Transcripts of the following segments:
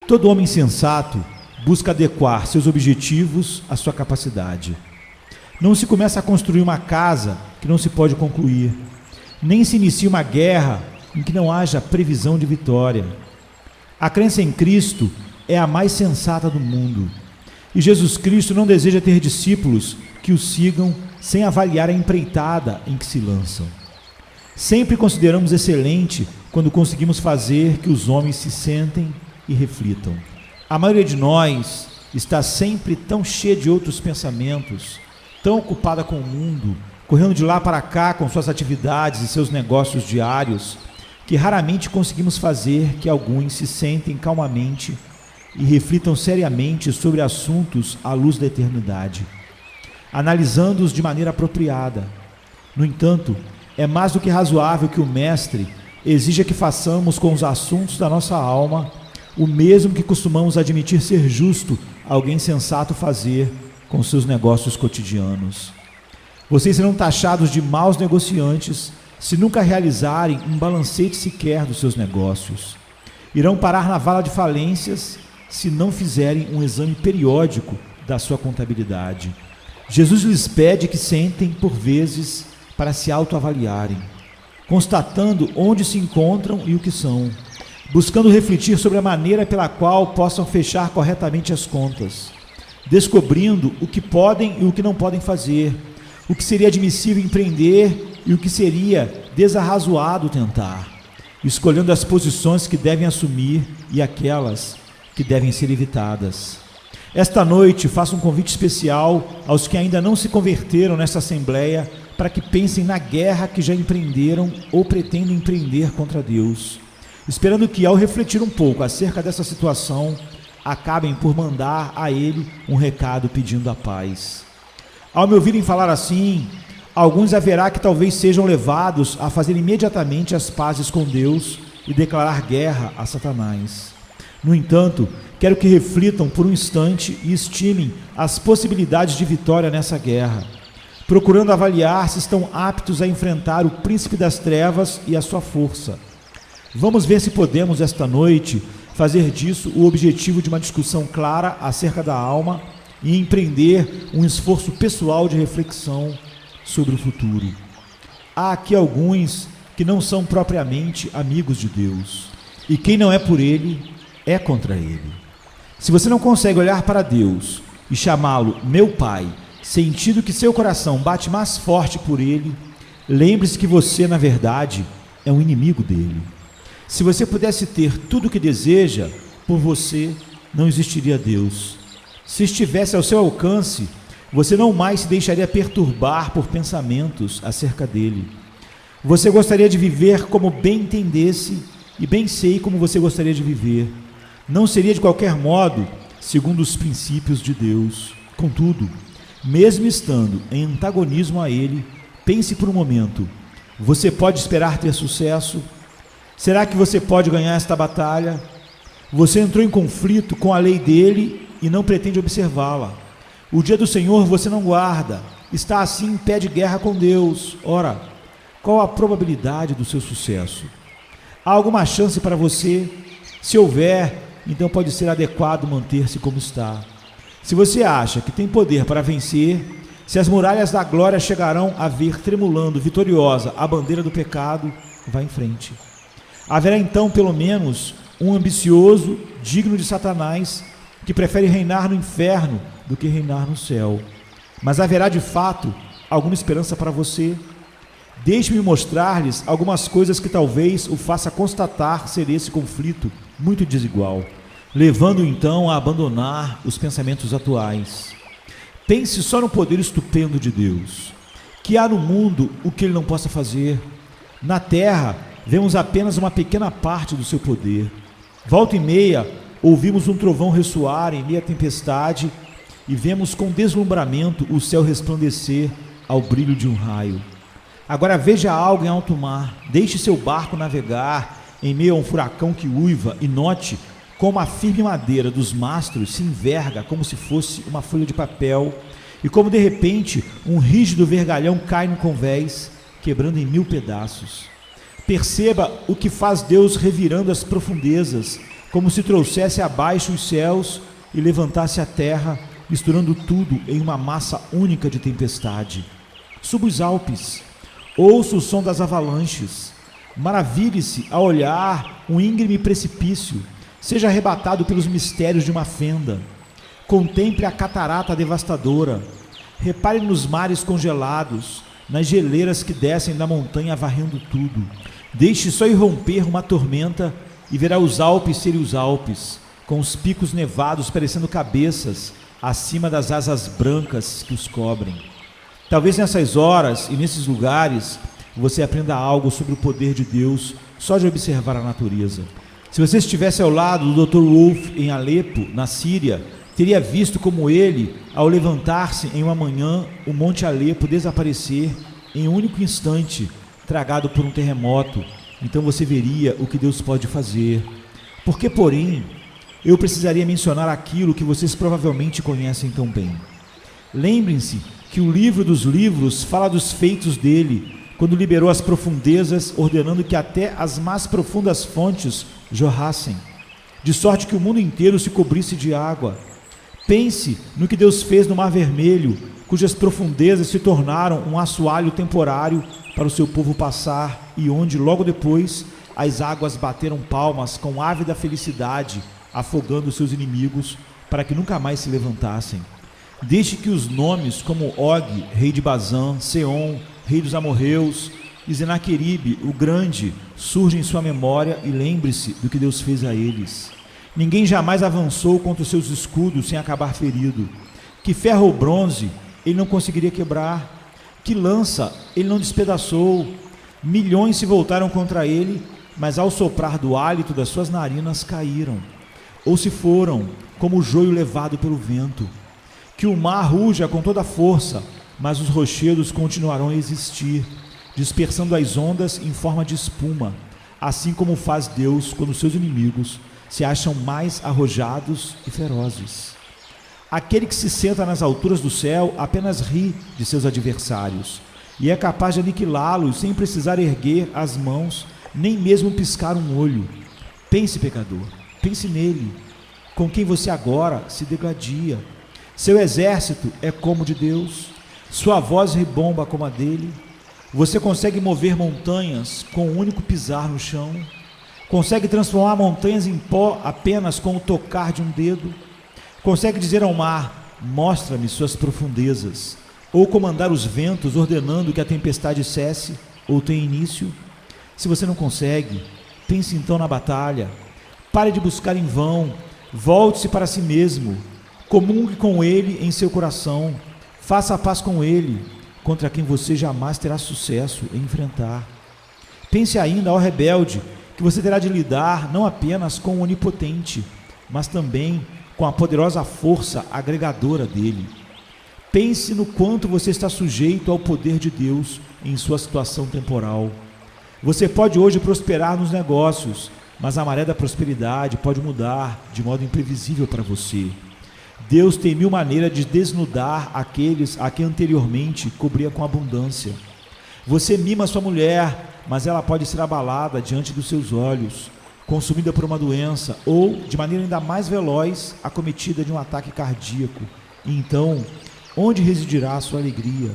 Todo homem sensato busca adequar seus objetivos à sua capacidade. Não se começa a construir uma casa que não se pode concluir, nem se inicia uma guerra em que não haja previsão de vitória. A crença em Cristo é a mais sensata do mundo, e Jesus Cristo não deseja ter discípulos que o sigam sem avaliar a empreitada em que se lançam. Sempre consideramos excelente quando conseguimos fazer que os homens se sentem e reflitam. A maioria de nós está sempre tão cheia de outros pensamentos, tão ocupada com o mundo, correndo de lá para cá com suas atividades e seus negócios diários, que raramente conseguimos fazer que alguns se sentem calmamente e reflitam seriamente sobre assuntos à luz da eternidade, analisando-os de maneira apropriada. No entanto, é mais do que razoável que o Mestre exija que façamos com os assuntos da nossa alma o mesmo que costumamos admitir ser justo alguém sensato fazer com seus negócios cotidianos. Vocês serão taxados de maus negociantes se nunca realizarem um balancete sequer dos seus negócios. Irão parar na vala de falências se não fizerem um exame periódico da sua contabilidade. Jesus lhes pede que sentem por vezes para se autoavaliarem, constatando onde se encontram e o que são, buscando refletir sobre a maneira pela qual possam fechar corretamente as contas, descobrindo o que podem e o que não podem fazer, o que seria admissível empreender e o que seria desarrazoado tentar, escolhendo as posições que devem assumir e aquelas que devem ser evitadas. Esta noite faço um convite especial aos que ainda não se converteram nesta assembleia para que pensem na guerra que já empreenderam ou pretendem empreender contra Deus, esperando que, ao refletir um pouco acerca dessa situação, acabem por mandar a Ele um recado pedindo a paz. Ao me ouvirem falar assim, alguns haverá que talvez sejam levados a fazer imediatamente as pazes com Deus e declarar guerra a Satanás. No entanto, quero que reflitam por um instante e estimem as possibilidades de vitória nessa guerra, procurando avaliar se estão aptos a enfrentar o príncipe das trevas e a sua força. Vamos ver se podemos, esta noite, fazer disso o objetivo de uma discussão clara acerca da alma e empreender um esforço pessoal de reflexão sobre o futuro. Há aqui alguns que não são propriamente amigos de Deus, e quem não é por Ele, é contra Ele. Se você não consegue olhar para Deus e chamá-lo meu Pai, sentindo que seu coração bate mais forte por Ele, lembre-se que você, na verdade, é um inimigo dele. Se você pudesse ter tudo o que deseja, por você não existiria Deus. Se estivesse ao seu alcance, você não mais se deixaria perturbar por pensamentos acerca dele. Você gostaria de viver como bem entendesse, e bem sei como você gostaria de viver. Não seria de qualquer modo segundo os princípios de Deus. Contudo, mesmo estando em antagonismo a ele, pense por um momento: você pode esperar ter sucesso? Será que você pode ganhar esta batalha? Você entrou em conflito com a lei dele e não pretende observá-la. O dia do Senhor você não guarda, está assim em pé de guerra com Deus. Ora, qual a probabilidade do seu sucesso? Há alguma chance para você? Se houver, então pode ser adequado manter-se como está. Se você acha que tem poder para vencer, se as muralhas da glória chegarão a ver tremulando vitoriosa a bandeira do pecado, vá em frente. Haverá então pelo menos um ambicioso, digno de Satanás, que prefere reinar no inferno do que reinar no céu. Mas haverá de fato alguma esperança para você? Deixe-me mostrar-lhes algumas coisas que talvez o faça constatar ser esse conflito muito desigual, levando-o então a abandonar os pensamentos atuais. Pense só no poder estupendo de Deus. Que há no mundo o que ele não possa fazer? Na terra, vemos apenas uma pequena parte do seu poder. Volta e meia, ouvimos um trovão ressoar em meia tempestade e vemos com deslumbramento o céu resplandecer ao brilho de um raio. Agora veja algo em alto mar, deixe seu barco navegar em meio a um furacão que uiva e note como a firme madeira dos mastros se enverga como se fosse uma folha de papel e como de repente um rígido vergalhão cai no convés, quebrando em 1000 pedaços. Perceba o que faz Deus revirando as profundezas, como se trouxesse abaixo os céus e levantasse a terra, misturando tudo em uma massa única de tempestade. Suba os Alpes, ouça o som das avalanches, maravilhe-se a olhar um íngreme precipício, seja arrebatado pelos mistérios de uma fenda, contemple a catarata devastadora, repare nos mares congelados, nas geleiras que descem da montanha varrendo tudo. Deixe só irromper uma tormenta e verá os Alpes serem os Alpes, com os picos nevados parecendo cabeças acima das asas brancas que os cobrem. Talvez nessas horas e nesses lugares você aprenda algo sobre o poder de Deus só de observar a natureza. Se você estivesse ao lado do Dr. Wolff em Alepo, na Síria, teria visto como ele, ao levantar-se em uma manhã, o Monte Alepo desaparecer em um único instante, tragado por um terremoto. Então você veria o que Deus pode fazer. Porque, porém, eu precisaria mencionar aquilo que vocês provavelmente conhecem tão bem. Lembrem-se que o livro dos livros fala dos feitos dele, quando liberou as profundezas, ordenando que até as mais profundas fontes jorrassem, de sorte que o mundo inteiro se cobrisse de água. Pense no que Deus fez no Mar Vermelho, cujas profundezas se tornaram um assoalho temporário para o seu povo passar, e onde, logo depois, as águas bateram palmas com ávida felicidade, afogando seus inimigos, para que nunca mais se levantassem. Deixe que os nomes como Og, rei de Bazã, Seom, rei dos amorreus, e Senaqueribe, o grande, surjam em sua memória, e lembre-se do que Deus fez a eles. Ninguém jamais avançou contra os seus escudos sem acabar ferido. Que ferro ou bronze ele não conseguiria quebrar, que lança ele não despedaçou. Milhões se voltaram contra ele, mas ao soprar do hálito das suas narinas caíram, ou se foram como o joio levado pelo vento. Que o mar ruja com toda a força, mas os rochedos continuarão a existir, dispersando as ondas em forma de espuma, assim como faz Deus quando seus inimigos se acham mais arrojados e ferozes. Aquele que se senta nas alturas do céu apenas ri de seus adversários e é capaz de aniquilá-los sem precisar erguer as mãos, nem mesmo piscar um olho. Pense, pecador, pense nele, com quem você agora se degladia. Seu exército é como o de Deus, sua voz rebomba como a dele. Você consegue mover montanhas com um único pisar no chão, consegue transformar montanhas em pó apenas com o tocar de um dedo, consegue dizer ao mar, mostra-me suas profundezas, ou comandar os ventos ordenando que a tempestade cesse ou tenha início. Se você não consegue, pense então na batalha, pare de buscar em vão, volte-se para si mesmo, comungue com ele em seu coração, faça a paz com ele, contra quem você jamais terá sucesso em enfrentar. Pense ainda, ó rebelde, que você terá de lidar não apenas com o onipotente, mas também com a poderosa força agregadora dele. Pense no quanto você está sujeito ao poder de Deus em sua situação temporal. Você pode hoje prosperar nos negócios, mas a maré da prosperidade pode mudar de modo imprevisível para você. Deus tem mil maneiras de desnudar aqueles a quem anteriormente cobria com abundância. Você mima sua mulher, mas ela pode ser abalada diante dos seus olhos, consumida por uma doença ou, de maneira ainda mais veloz, acometida de um ataque cardíaco. E então, onde residirá a sua alegria?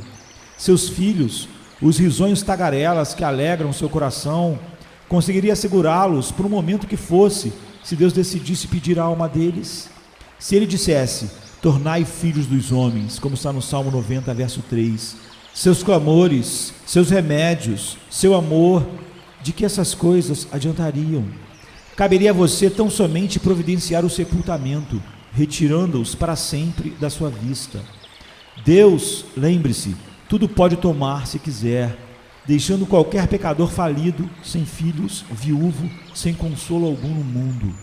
Seus filhos, os risonhos tagarelas que alegram seu coração, conseguiria segurá-los por um momento que fosse, se Deus decidisse pedir a alma deles? Se ele dissesse, tornai filhos dos homens, como está no Salmo 90, verso 3, seus clamores, seus remédios, seu amor, de que essas coisas adiantariam? Caberia a você tão somente providenciar o sepultamento, retirando-os para sempre da sua vista. Deus, lembre-se, tudo pode tomar se quiser, deixando qualquer pecador falido, sem filhos, viúvo, sem consolo algum no mundo.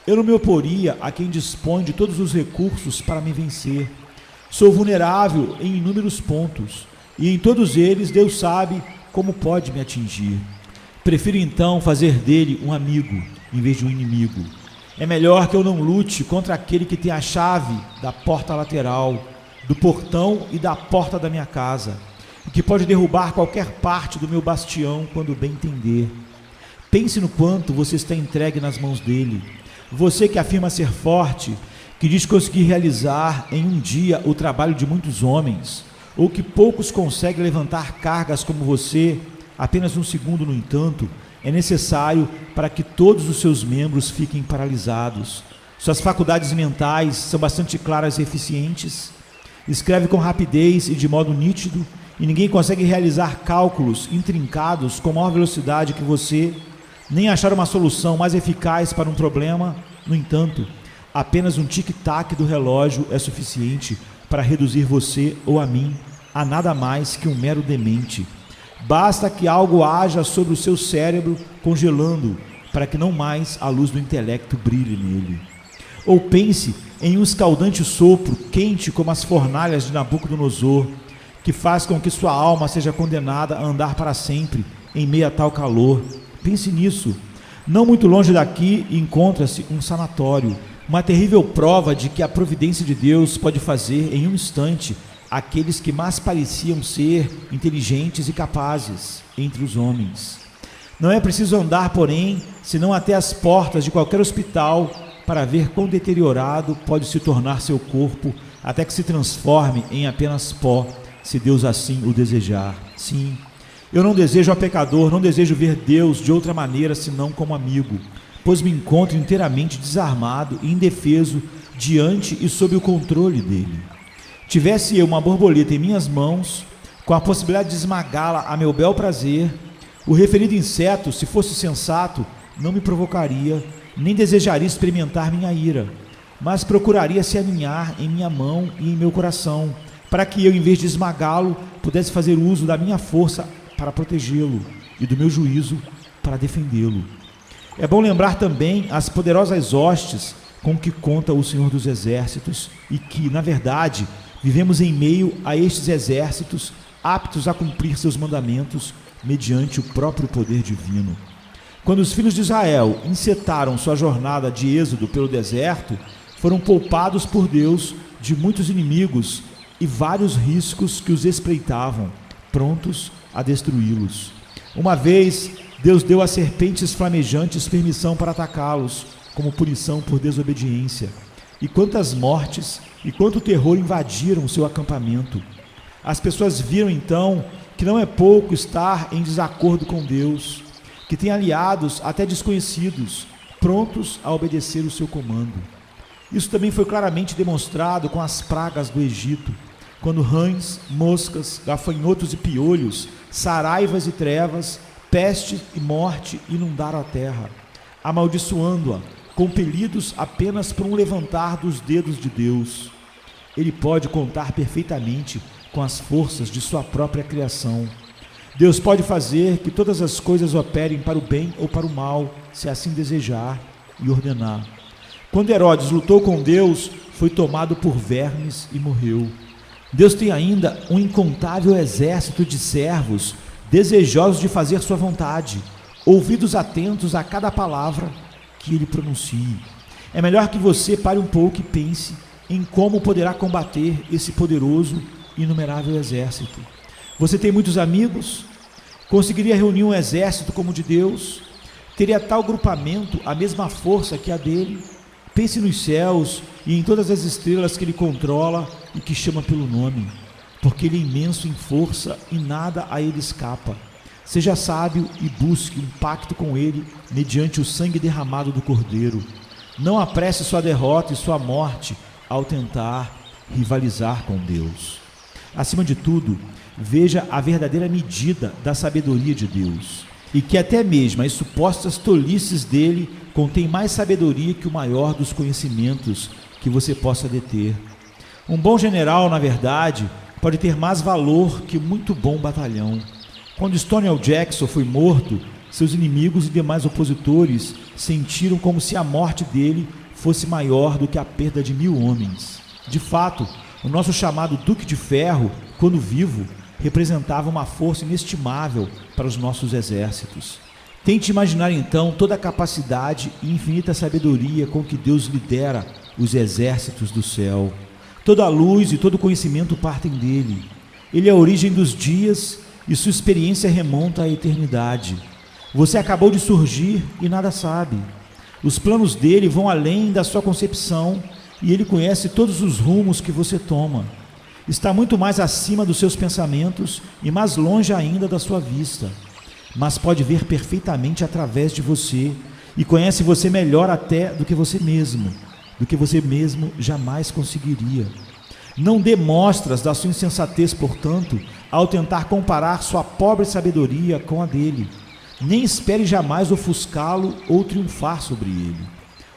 Eu não me oporia a quem dispõe de todos os recursos para me vencer. Sou vulnerável em inúmeros pontos, e em todos eles Deus sabe como pode me atingir. Prefiro então fazer dele um amigo, em vez de um inimigo. É melhor que eu não lute contra aquele que tem a chave da porta lateral, do portão e da porta da minha casa, e que pode derrubar qualquer parte do meu bastião quando bem entender. Pense no quanto você está entregue nas mãos dele. Você que afirma ser forte, que diz conseguir realizar em um dia o trabalho de muitos homens, ou que poucos conseguem levantar cargas como você, apenas um segundo, no entanto, é necessário para que todos os seus membros fiquem paralisados. Suas faculdades mentais são bastante claras e eficientes, escreve com rapidez e de modo nítido, e ninguém consegue realizar cálculos intrincados com maior velocidade que você, nem achar uma solução mais eficaz para um problema. No entanto, apenas um tic-tac do relógio é suficiente para reduzir você ou a mim a nada mais que um mero demente. Basta que algo haja sobre o seu cérebro, congelando-o, para que não mais a luz do intelecto brilhe nele. Ou pense em um escaldante sopro, quente como as fornalhas de Nabucodonosor, que faz com que sua alma seja condenada a andar para sempre em meio a tal calor. Pense nisso. Não muito longe daqui encontra-se um sanatório, uma terrível prova de que a providência de Deus pode fazer em um instante aqueles que mais pareciam ser inteligentes e capazes entre os homens. Não é preciso andar, porém, senão até as portas de qualquer hospital para ver quão deteriorado pode se tornar seu corpo até que se transforme em apenas pó, se Deus assim o desejar. Sim, eu não desejo ao pecador, não desejo ver Deus de outra maneira senão como amigo, pois me encontro inteiramente desarmado e indefeso diante e sob o controle dele. Tivesse eu uma borboleta em minhas mãos, com a possibilidade de esmagá-la a meu bel prazer, o referido inseto, se fosse sensato, não me provocaria, nem desejaria experimentar minha ira, mas procuraria se aninhar em minha mão e em meu coração, para que eu, em vez de esmagá-lo, pudesse fazer uso da minha força para protegê-lo e do meu juízo para defendê-lo. É bom lembrar também as poderosas hostes com que conta o Senhor dos Exércitos e que, na verdade, vivemos em meio a estes exércitos aptos a cumprir seus mandamentos mediante o próprio poder divino. Quando os filhos de Israel encetaram sua jornada de êxodo pelo deserto, foram poupados por Deus de muitos inimigos e vários riscos que os espreitavam, prontos a destruí-los. Uma vez, Deus deu a serpentes flamejantes permissão para atacá-los, como punição por desobediência. E quantas mortes e quanto terror invadiram o seu acampamento. As pessoas viram então que não é pouco estar em desacordo com Deus, que tem aliados até desconhecidos, prontos a obedecer o seu comando. Isso também foi claramente demonstrado com as pragas do Egito, quando rãs, moscas, gafanhotos e piolhos, saraivas e trevas, peste e morte inundaram a terra, amaldiçoando-a, compelidos apenas por um levantar dos dedos de Deus. Ele pode contar perfeitamente com as forças de sua própria criação. Deus pode fazer que todas as coisas operem para o bem ou para o mal, se assim desejar e ordenar. Quando Herodes lutou com Deus, foi tomado por vermes e morreu. Deus tem ainda um incontável exército de servos desejosos de fazer sua vontade, ouvidos atentos a cada palavra que ele pronuncie. É melhor que você pare um pouco e pense em como poderá combater esse poderoso e inumerável exército. Você tem muitos amigos? Conseguiria reunir um exército como o de Deus? Teria tal grupamento a mesma força que a dele? Pense nos céus e em todas as estrelas que ele controla e que chama pelo nome, porque ele é imenso em força e nada a ele escapa. Seja sábio e busque um pacto com ele mediante o sangue derramado do Cordeiro. Não apresse sua derrota e sua morte ao tentar rivalizar com Deus. Acima de tudo, veja a verdadeira medida da sabedoria de Deus, e que até mesmo as supostas tolices dele contêm mais sabedoria que o maior dos conhecimentos que você possa deter. Um bom general, na verdade, pode ter mais valor que muito bom batalhão. Quando Stonewall Jackson foi morto, seus inimigos e demais opositores sentiram como se a morte dele fosse maior do que a perda de 1000 homens. De fato, o nosso chamado Duque de Ferro, quando vivo, representava uma força inestimável para os nossos exércitos. Tente imaginar então toda a capacidade e infinita sabedoria com que Deus lidera os exércitos do céu. Toda a luz e todo o conhecimento partem dele. Ele é a origem dos dias e sua experiência remonta à eternidade. Você acabou de surgir e nada sabe. Os planos dele vão além da sua concepção e ele conhece todos os rumos que você toma. Está muito mais acima dos seus pensamentos e mais longe ainda da sua vista, mas pode ver perfeitamente através de você e conhece você melhor até do que você mesmo jamais conseguiria. Não dê mostras da sua insensatez, portanto, ao tentar comparar sua pobre sabedoria com a dele. Nem espere jamais ofuscá-lo ou triunfar sobre ele.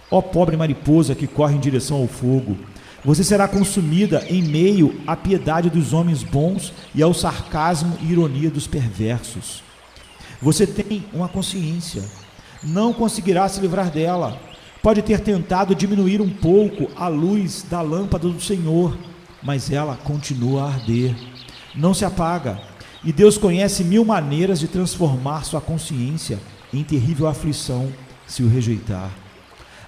Ó pobre mariposa que corre em direção ao fogo, você será consumida em meio à piedade dos homens bons e ao sarcasmo e ironia dos perversos. Você tem uma consciência, não conseguirá se livrar dela. Pode ter tentado diminuir um pouco a luz da lâmpada do Senhor, mas ela continua a arder, não se apaga. E Deus conhece 1000 maneiras de transformar sua consciência em terrível aflição se o rejeitar.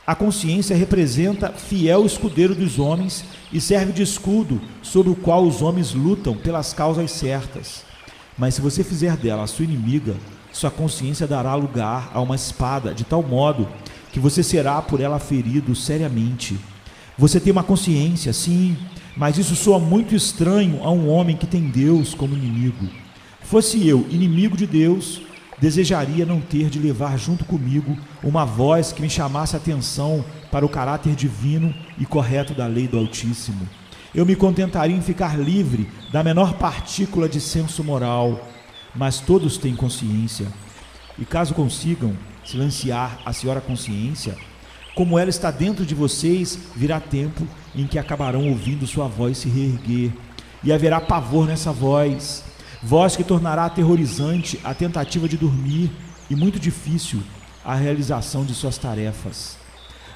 A consciência representa fiel escudeiro dos homens e serve de escudo sobre o qual os homens lutam pelas causas certas. Mas se você fizer dela a sua inimiga, sua consciência dará lugar a uma espada, de tal modo que você será por ela ferido seriamente. Você tem uma consciência, sim, mas isso soa muito estranho a um homem que tem Deus como inimigo. Fosse eu inimigo de Deus, desejaria não ter de levar junto comigo uma voz que me chamasse a atenção para o caráter divino e correto da lei do Altíssimo. Eu me contentaria em ficar livre da menor partícula de senso moral, mas todos têm consciência, e caso consigam silenciar a senhora consciência, como ela está dentro de vocês, virá tempo em que acabarão ouvindo sua voz se reerguer, e haverá pavor nessa voz que tornará aterrorizante a tentativa de dormir e muito difícil a realização de suas tarefas.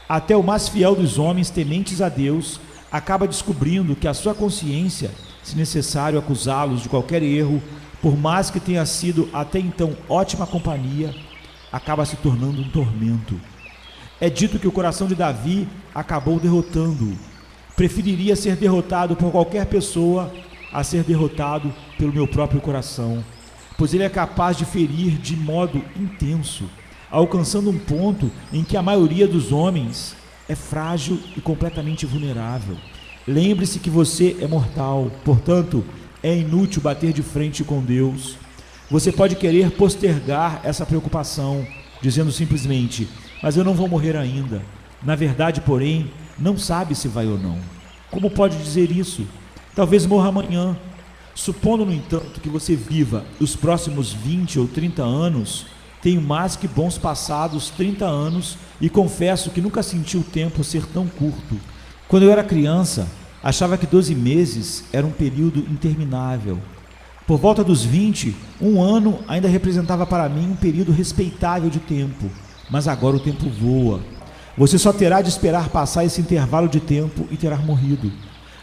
Até o mais fiel dos homens tementes a Deus acaba descobrindo que a sua consciência, se necessário acusá-los de qualquer erro, por mais que tenha sido até então ótima companhia, acaba se tornando um tormento. É dito que o coração de Davi acabou derrotando-o. Preferiria ser derrotado por qualquer pessoa a ser derrotado pelo meu próprio coração, pois ele é capaz de ferir de modo intenso, alcançando um ponto em que a maioria dos homens é frágil e completamente vulnerável. Lembre-se que você é mortal, portanto, é inútil bater de frente com Deus. Você pode querer postergar essa preocupação, dizendo simplesmente: mas eu não vou morrer ainda. Na verdade, porém, não sabe se vai ou não. Como pode dizer isso? Talvez morra amanhã. Supondo, no entanto, que você viva os próximos 20 ou 30 anos, tenho mais que bons passados 30 anos e confesso que nunca senti o tempo ser tão curto. Quando eu era criança, achava que 12 meses era um período interminável. Por volta dos 20, um ano ainda representava para mim um período respeitável de tempo, mas agora o tempo voa. Você só terá de esperar passar esse intervalo de tempo e terá morrido.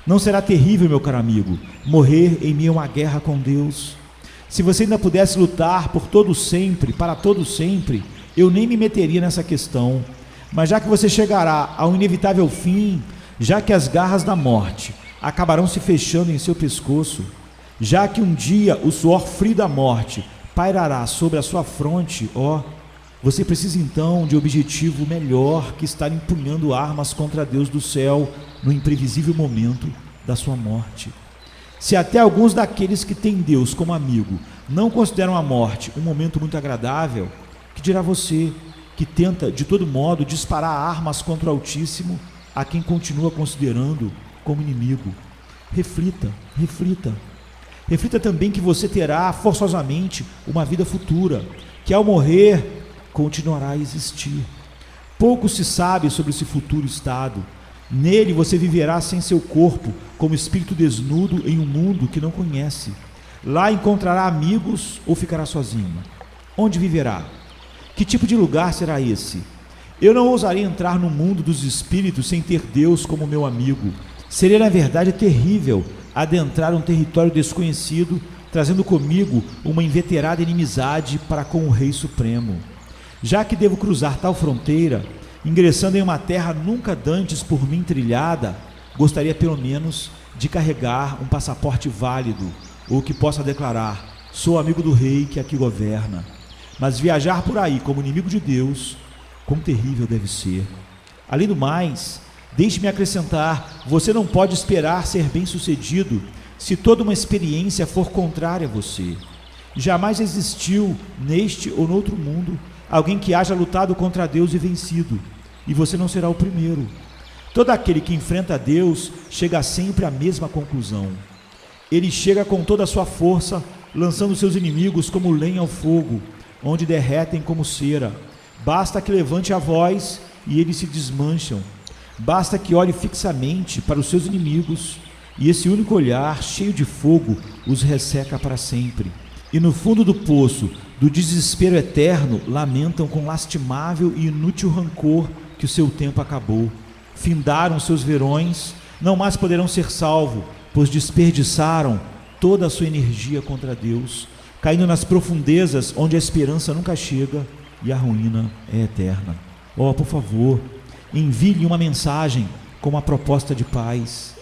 Não será terrível, meu caro amigo, morrer em meio a uma guerra com Deus? Se você ainda pudesse lutar por todo sempre, para todo sempre, eu nem me meteria nessa questão. Mas já que você chegará ao inevitável fim, já que as garras da morte acabarão se fechando em seu pescoço, já que um dia o suor frio da morte pairará sobre a sua fronte, você precisa então de objetivo melhor que estar empunhando armas contra Deus do céu no imprevisível momento da sua morte. Se até alguns daqueles que têm Deus como amigo não consideram a morte um momento muito agradável, que dirá você que tenta de todo modo disparar armas contra o Altíssimo, a quem continua considerando como inimigo? Reflita. Reflita também que você terá forçosamente uma vida futura, que ao morrer continuará a existir. Pouco se sabe sobre esse futuro estado. Nele você viverá sem seu corpo, como espírito desnudo em um mundo que não conhece. Lá encontrará amigos ou ficará sozinho? Onde viverá? Que tipo de lugar será esse? Eu não ousaria entrar no mundo dos espíritos sem ter Deus como meu amigo. Seria, na verdade, terrível adentrar um território desconhecido, trazendo comigo uma inveterada inimizade para com o Rei Supremo. Já que devo cruzar tal fronteira, ingressando em uma terra nunca dantes por mim trilhada, gostaria pelo menos de carregar um passaporte válido, ou que possa declarar: sou amigo do rei que aqui governa. Mas viajar por aí como inimigo de Deus, quão terrível deve ser. Além do mais, deixe-me acrescentar, você não pode esperar ser bem-sucedido se toda uma experiência for contrária a você. Jamais existiu, neste ou noutro mundo, alguém que haja lutado contra Deus e vencido, e você não será o primeiro. Todo aquele que enfrenta Deus chega sempre à mesma conclusão. Ele chega com toda a sua força, lançando seus inimigos como lenha ao fogo, onde derretem como cera. Basta que levante a voz e eles se desmancham. Basta que olhe fixamente para os seus inimigos, e esse único olhar, cheio de fogo, os resseca para sempre. E no fundo do poço, do desespero eterno, lamentam com lastimável e inútil rancor que o seu tempo acabou. Findaram seus verões, não mais poderão ser salvos, pois desperdiçaram toda a sua energia contra Deus, caindo nas profundezas onde a esperança nunca chega e a ruína é eterna. Oh, por favor, envie-lhe uma mensagem com uma proposta de paz.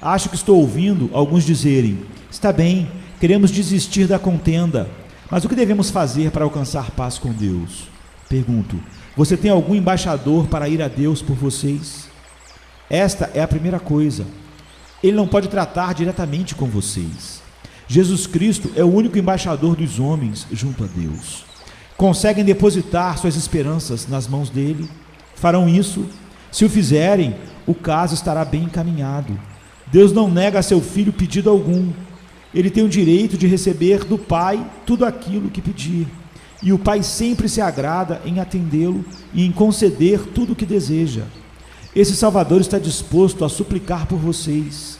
Acho que estou ouvindo alguns dizerem: está bem, queremos desistir da contenda, mas o que devemos fazer para alcançar paz com Deus? Pergunto, você tem algum embaixador para ir a Deus por vocês? Esta é a primeira coisa. Ele não pode tratar diretamente com vocês. Jesus Cristo é o único embaixador dos homens junto a Deus. Conseguem depositar suas esperanças nas mãos dele? Farão isso? Se o fizerem, o caso estará bem encaminhado. Deus não nega a seu filho pedido algum. Ele tem o direito de receber do Pai tudo aquilo que pedir. E o Pai sempre se agrada em atendê-lo e em conceder tudo o que deseja. Esse Salvador está disposto a suplicar por vocês.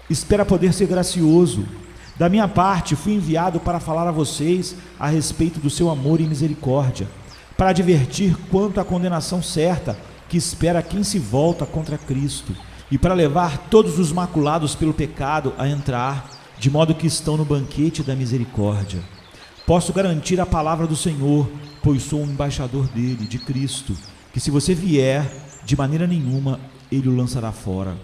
Espera poder ser gracioso. Da minha parte, fui enviado para falar a vocês a respeito do seu amor e misericórdia, para advertir quanto à condenação certa que espera quem se volta contra Cristo, e para levar todos os maculados pelo pecado a entrar, de modo que estão no banquete da misericórdia. Posso garantir a palavra do Senhor, pois sou um embaixador dele, de Cristo, que se você vier, de maneira nenhuma ele o lançará fora.